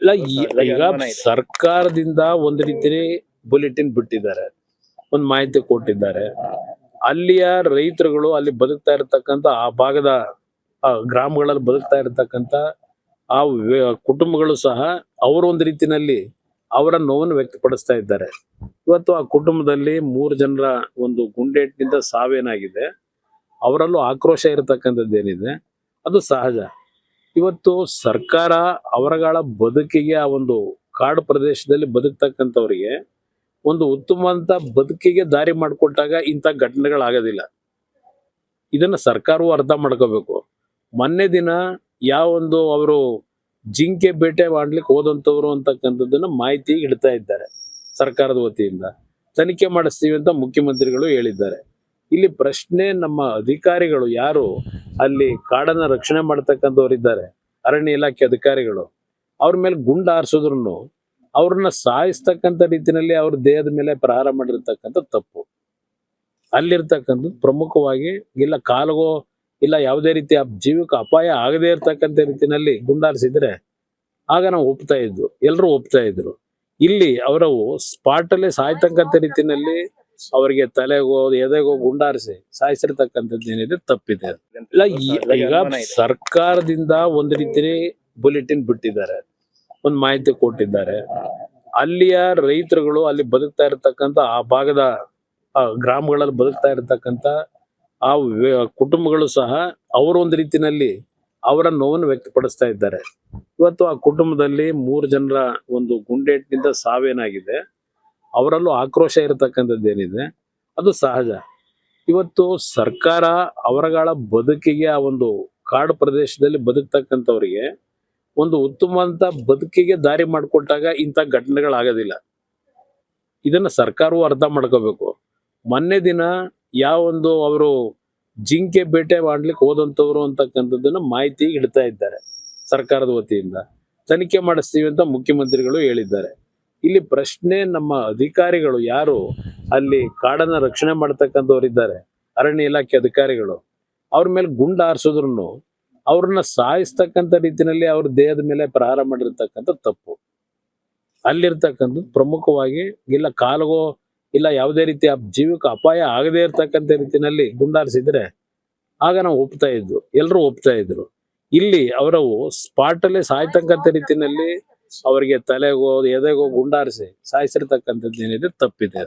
ಇಲ್ಲ ಈಗ ಸರ್ಕಾರದಿಂದ ಒಂದು ರೀತಿ ಬುಲೆಟಿನ್ ಬಿಟ್ಟಿದ್ದಾರೆ, ಒಂದು ಮಾಹಿತಿ ಕೊಟ್ಟಿದ್ದಾರೆ. ಅಲ್ಲಿಯ ರೈತರುಗಳು ಅಲ್ಲಿ ಬದುಕ್ತಾ ಇರತಕ್ಕಂತ ಆ ಭಾಗದ ಗ್ರಾಮಗಳಲ್ಲಿ ಬದುಕ್ತಾ ಇರತಕ್ಕಂತ ಆ ಕುಟುಂಬಗಳು ಸಹ ಅವರು ಒಂದು ರೀತಿನಲ್ಲಿ ಅವರ ನೋವನ್ನು ವ್ಯಕ್ತಪಡಿಸ್ತಾ ಇದ್ದಾರೆ. ಇವತ್ತು ಆ ಕುಟುಂಬದಲ್ಲಿ 3 ಜನರ ಒಂದು ಗುಂಡೇಟಿನಿಂದ ಸಾವೇನಾಗಿದೆ, ಅವರಲ್ಲೂ ಆಕ್ರೋಶ ಇರತಕ್ಕಂಥದ್ದೇನಿದೆ ಅದು ಸಹಜ. ಇವತ್ತು ಸರ್ಕಾರ ಅವರಗಳ ಬದುಕಿಗೆ ಆ ಒಂದು ಕಾಡು ಪ್ರದೇಶದಲ್ಲಿ ಬದುಕ್ತಕ್ಕಂಥವ್ರಿಗೆ ಒಂದು ಉತ್ತಮವಂತ ಬದುಕಿಗೆ ದಾರಿ ಮಾಡಿಕೊಟ್ಟಾಗ ಇಂಥ ಘಟನೆಗಳಾಗೋದಿಲ್ಲ. ಇದನ್ನ ಸರ್ಕಾರವು ಅರ್ಥ ಮಾಡ್ಕೋಬೇಕು. ಮೊನ್ನೆ ದಿನ ಯಾವೊಂದು ಅವರು ಜಿಂಕೆ ಬೇಟೆ ಮಾಡ್ಲಿಕ್ಕೆ ಹೋದಂಥವ್ರು ಅಂತಕ್ಕಂಥದ್ದನ್ನ ಮಾಹಿತಿ ಇಡ್ತಾ ಇದ್ದಾರೆ ಸರ್ಕಾರದ ವತಿಯಿಂದ. ತನಿಖೆ ಮಾಡಿಸ್ತೀವಿ ಅಂತ ಮುಖ್ಯಮಂತ್ರಿಗಳು ಹೇಳಿದ್ದಾರೆ. ಇಲ್ಲಿ ಪ್ರಶ್ನೆ ನಮ್ಮ ಅಧಿಕಾರಿಗಳು ಯಾರು ಅಲ್ಲಿ ಕಾಡನ್ನ ರಕ್ಷಣೆ ಮಾಡ್ತಕ್ಕಂಥವ್ರು ಇದ್ದಾರೆ, ಅರಣ್ಯ ಇಲಾಖೆ ಅಧಿಕಾರಿಗಳು, ಅವ್ರ ಮೇಲೆ ಗುಂಡು ಹಾರಿಸಿದ್ರು ಅವ್ರನ್ನ ಸಾಯಿಸ್ತಕ್ಕಂಥ ರೀತಿಯಲ್ಲಿ ಅವ್ರ ದೇಹದ ಮೇಲೆ ಪ್ರಹಾರ ಮಾಡಿರ್ತಕ್ಕಂಥ ತಪ್ಪು. ಅಲ್ಲಿರ್ತಕ್ಕಂಥದ್ದು ಪ್ರಮುಖವಾಗಿ ಇಲ್ಲ ಕಾಲ್ಗೋ ಇಲ್ಲ ಯಾವುದೇ ರೀತಿಯ ಜೀವಕ್ಕೆ ಅಪಾಯ ಆಗದೇ ಇರ್ತಕ್ಕಂಥ ರೀತಿಯಲ್ಲಿ ಗುಂಡಾರಿಸಿದ್ರೆ ಆಗ ನಾವು ಒಪ್ತಾ ಇದ್ವು, ಎಲ್ಲರೂ ಒಪ್ತಾ ಇದ್ರು. ಇಲ್ಲಿ ಅವರವು ಸ್ಪಾಟ್ ಅಲ್ಲೇ ಸಾಯ್ತಕ್ಕಂಥ ರೀತಿಯಲ್ಲಿ ಅವರಿಗೆ ತಲೆಗೋ ಎದೆಗೋ ಗುಂಡಾರಿಸಿ ಸಾಯಿಸಿರ್ತಕ್ಕಂಥದ್ದು ಏನಿದೆ ತಪ್ಪಿದೆ. ಇಲ್ಲ ಈಗ ಸರ್ಕಾರದಿಂದ ಒಂದು ರೀತಿ ಬುಲೆಟಿನ್ ಬಿಟ್ಟಿದ್ದಾರೆ, ಒಂದು ಮಾಹಿತಿ ಕೊಟ್ಟಿದ್ದಾರೆ. ಅಲ್ಲಿಯ ರೈತರುಗಳು ಅಲ್ಲಿ ಬದುಕ್ತಾ ಇರತಕ್ಕಂತ ಆ ಭಾಗದ ಗ್ರಾಮಗಳಲ್ಲಿ ಬದುಕ್ತಾ ಇರತಕ್ಕಂತ ಆ ಕುಟುಂಬಗಳು ಸಹ ಅವರು ಒಂದು ರೀತಿನಲ್ಲಿ ಅವರ ನೋವನ್ನು ವ್ಯಕ್ತಪಡಿಸ್ತಾ ಇದ್ದಾರೆ. ಇವತ್ತು ಆ ಕುಟುಂಬದಲ್ಲಿ 3 ಜನರ ಒಂದು ಗುಂಡೇಟಿನಿಂದ ಸಾವೇನಾಗಿದೆ, ಅವರಲ್ಲೂ ಆಕ್ರೋಶ ಇರತಕ್ಕಂಥದ್ದೇನಿದೆ ಅದು ಸಹಜ. ಇವತ್ತು ಸರ್ಕಾರ ಅವರಗಳ ಬದುಕಿಗೆ ಆ ಒಂದು ಕಾಡು ಪ್ರದೇಶದಲ್ಲಿ ಬದುಕ್ತಕ್ಕಂಥವ್ರಿಗೆ ಒಂದು ಉತ್ತಮವಂತ ಬದುಕಿಗೆ ದಾರಿ ಮಾಡಿಕೊಟ್ಟಾಗ ಇಂಥ ಘಟನೆಗಳಾಗೋದಿಲ್ಲ. ಇದನ್ನ ಸರ್ಕಾರವು ಅರ್ಥ ಮಾಡ್ಕೋಬೇಕು. ಮೊನ್ನೆ ದಿನ ಯಾವೊಂದು ಅವರು ಜಿಂಕೆ ಬೇಟೆ ಮಾಡ್ಲಿಕ್ಕೆ ಹೋದಂಥವ್ರು ಅಂತಕ್ಕಂಥದ್ದನ್ನ ಮಾಹಿತಿ ಇಡ್ತಾ ಇದ್ದಾರೆ ಸರ್ಕಾರದ ವತಿಯಿಂದ. ತನಿಖೆ ಮಾಡಿಸ್ತೀವಿ ಅಂತ ಮುಖ್ಯಮಂತ್ರಿಗಳು ಹೇಳಿದ್ದಾರೆ. ಇಲ್ಲಿ ಪ್ರಶ್ನೆ ನಮ್ಮ ಅಧಿಕಾರಿಗಳು ಯಾರು ಅಲ್ಲಿ ಕಾಡನ್ನ ರಕ್ಷಣೆ ಮಾಡ್ತಕ್ಕಂಥವ್ರು ಇದ್ದಾರೆ, ಅರಣ್ಯ ಇಲಾಖೆ ಅಧಿಕಾರಿಗಳು, ಅವ್ರ ಮೇಲೆ ಗುಂಡು ಹಾರಿಸಿದ್ರು ಅವ್ರನ್ನ ಸಾಯಿಸ್ತಕ್ಕಂಥ ರೀತಿಯಲ್ಲಿ ಅವ್ರ ದೇಹದ ಮೇಲೆ ಪ್ರಹಾರ ಮಾಡಿರ್ತಕ್ಕಂಥ ತಪ್ಪು. ಅಲ್ಲಿರ್ತಕ್ಕಂಥದ್ದು ಪ್ರಮುಖವಾಗಿ ಇಲ್ಲ ಕಾಲ್ಗೋ ಇಲ್ಲ ಯಾವುದೇ ರೀತಿಯ ಜೀವಕ್ಕೆ ಅಪಾಯ ಆಗದೇ ಇರ್ತಕ್ಕಂಥ ರೀತಿಯಲ್ಲಿ ಗುಂಡಾರಿಸಿದ್ರೆ ಆಗ ನಾವು ಒಪ್ತಾ ಇದ್ವು, ಎಲ್ಲರೂ ಒಪ್ತಾ ಇದ್ರು. ಇಲ್ಲಿ ಅವರವು ಸ್ಪಾಟ್ ಅಲ್ಲೇ ಸಾಯ್ತಕ್ಕಂಥ ರೀತಿಯಲ್ಲಿ ಅವರಿಗೆ ತಲೆಗೋ ಎದೆಗೋ ಗುಂಡಾರಿಸಿ ಸಾಯಿಸಿರ್ತಕ್ಕಂಥದ್ದು ಏನಿದೆ ತಪ್ಪಿದೆ.